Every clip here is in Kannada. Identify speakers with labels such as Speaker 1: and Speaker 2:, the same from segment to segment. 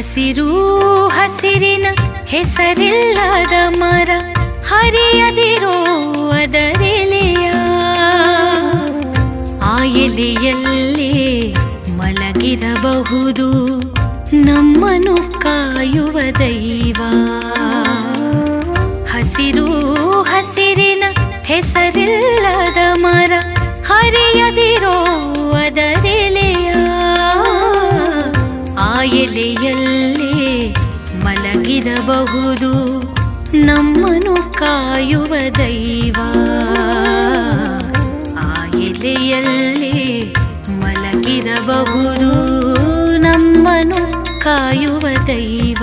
Speaker 1: ಹಸಿರು ಹಸಿರಿನ ಹೆಸರಿಲ್ಲದ ಮರ ಹರಿಯದಿರೋ ಅದರೆಲೆಯ ಆ ಎಲೆಯಲ್ಲೇ ಮಲಗಿರಬಹುದು ನಮ್ಮನ್ನು ಕಾಯುವ ದೈವ. ಹಸಿರು ಹಸಿರಿನ ಹೆಸರಿಲ್ಲದ ಮರ ಹರಿಯದಿರೋ ಅದರೆಲೆಯ ಆ ಎಲೆಯಲ್ಲೇ ಮಲಗಿರಬಹುದು ನಮ್ಮನ್ನು ಕಾಯುವ ದೈವ. ಆ ಎಲೆಯಲ್ಲೇ ಮಲಗಿರಬಹುದು ನಮ್ಮನ್ನು ಕಾಯುವ ದೈವ.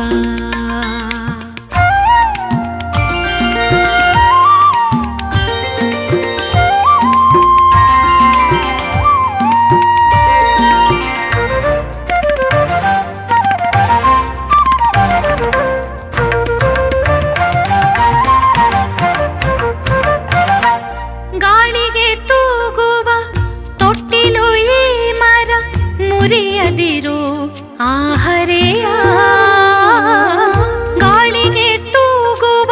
Speaker 1: ಗಾಳಿಗೆ ತೂಗುವ ತೊಟ್ಟಿಲು ಈ ಮರ ಮುರಿಯದಿರೋ ಆ ಹರೆಯ. ಗಾಳಿಗೆ ತೂಗುವ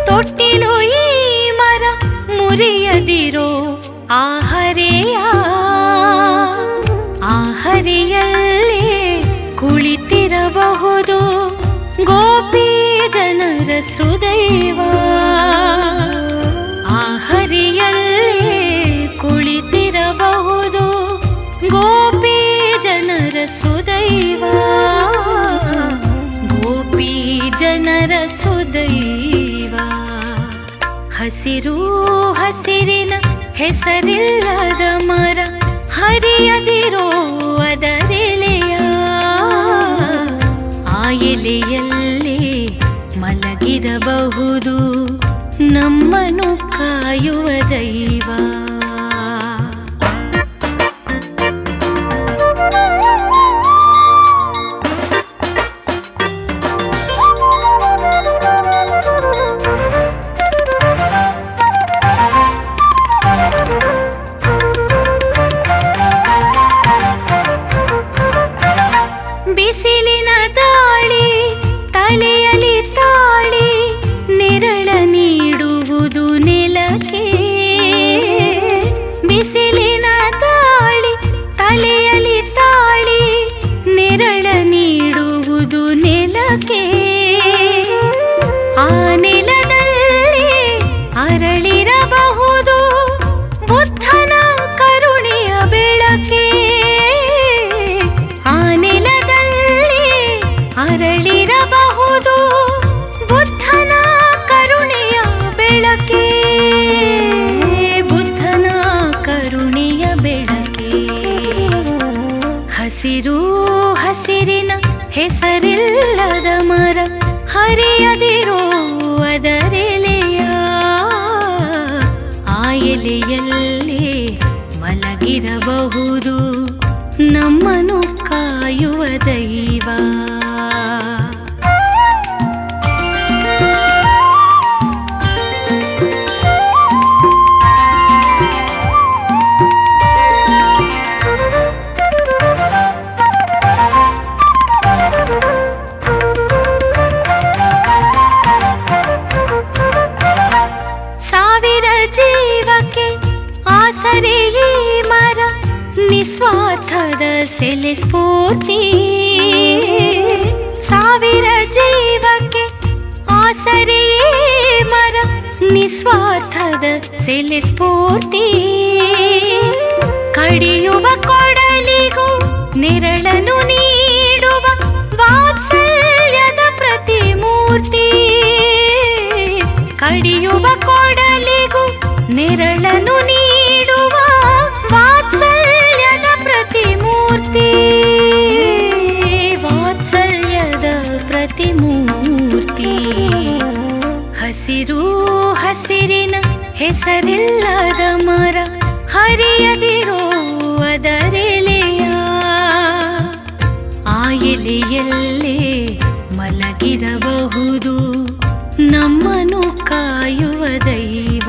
Speaker 1: ತೊಟ್ಟಿಲು ಈ ಮರ ಮುರಿಯದಿರೋ ಆ ಹರೆಯ. ಆ ಹರೆಯಲ್ಲೇ ಕುಳಿತಿರಬಹುದು ಗೋಪಿ ಜನರ ಸುದೈವ. ಆ ಹರಿಯಲ್ಲೇ ಕುಳಿತಿರಬಹುದು ಗೋಪಿ ಜನರ ಸುದೈವ. ಗೋಪಿ ಜನರ ಸುದೈವ. ಹಸಿರು ಹಸಿರಿನ ಹೆಸರಿಲ್ಲದ ಮರ ಹರಿಯದಿರೋ ಅದರೆಲೆಯ ಆ ಎಲೆಯಲ್ಲೇ ಮಲಗಿರಬಹುದು ನಮ್ಮನ್ನು ಕಾಯುವ ದೈವ. ಬಿಸಿಲಿನ ದಾಳಿ ತಲೆಯಲ್ಲಿ ತಾಳಿ ನೆರಳ ನೀಡುವುದು ನೆಲಕ್ಕೆ. ಬಿಸಿಲಿನ ದಾಳಿ ತಲೆಯಲ್ಲಿ ತಾಳಿ ನೆರಳ ನೀಡುವುದು ನೆಲಕ್ಕೆ. ಆ ನೆಲದಲ್ಲಿ ಅರಳಿರಬಹುದು ಬುದ್ಧನ ಕರುಣೆಯ ಬೆಳಕೆ. ಆ ನೆಲದಲ್ಲಿ ಅರಳಿರಬಹುದು ಬುದ್ಧನ ಕರುಣೆಯ ಬೆಳಕೆ. ಬುದ್ಧನ ಕರುಣೆಯ ಬೆಳಕೆ. ಹಸಿರು ಹಸಿರಿನ ಹೆಸರಿಲ್ಲದ ಮರ ಹರಿಯದಿರೋ ಅದರೆಲೆಯ ಆ ಎಲೆಯಲ್ಲೇ ಮಲಗಿರಬಹುದು ನಮ್ಮನ್ನು ಕಾಯುವ ದೈವ. ಸಾವಿರ ಜೀವಕ್ಕೆ ಆಸರೆ ಈ ಮರ ನಿಸ್ವಾರ್ಥದ ಸೆಲೆ ಸ್ಫೂರ್ತಿ. ಸಾವಿರ ಜೀವಕ್ಕೆ ಆಸರೆ ಈ ಮರ ನಿಸ್ವಾರ್ಥದ ಸೆಲೆ ಸ್ಫೂರ್ತಿ. ಕಡಿಯುವ ಕೊಡಲಿಗೂ ನೆರಳನ್ನು ನೀಡುವ ವಾತ್ಸಲ್ಯದ ಪ್ರತಿಮೂರ್ತಿ. ಕಡಿಯುವ ಕೊಡಲಿಗೂ ನೆರಳನ್ನು ನೀಡುವ ವಾತ್ಸಲ್ಯದ ಪ್ರತಿಮೂರ್ತಿ. ವಾತ್ಸಲ್ಯದ ಪ್ರತಿಮೂರ್ತಿ. ಹಸಿರು ಹಸಿರಿನ ಹೆಸರಿಲ್ಲದ ಮರ ಹರಿಯದಿರೋ ಅದರೆಲೆಯ ಆ ಎಲೆಯಲ್ಲೇ ಮಲಗಿರಬಹುದು ನಮ್ಮನ್ನು ಕಾಯುವ ದೈವ.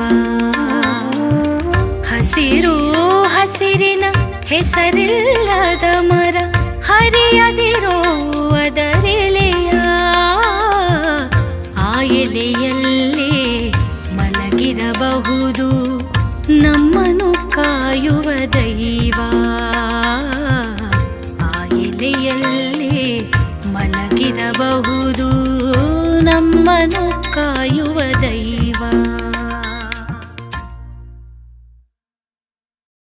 Speaker 1: ಮೂಲೆಯಲ್ಲೇ ಮಲಗಿರಬಹುದು ನಮ್ಮನ್ನು ಕಾಯುವ ದೈವ.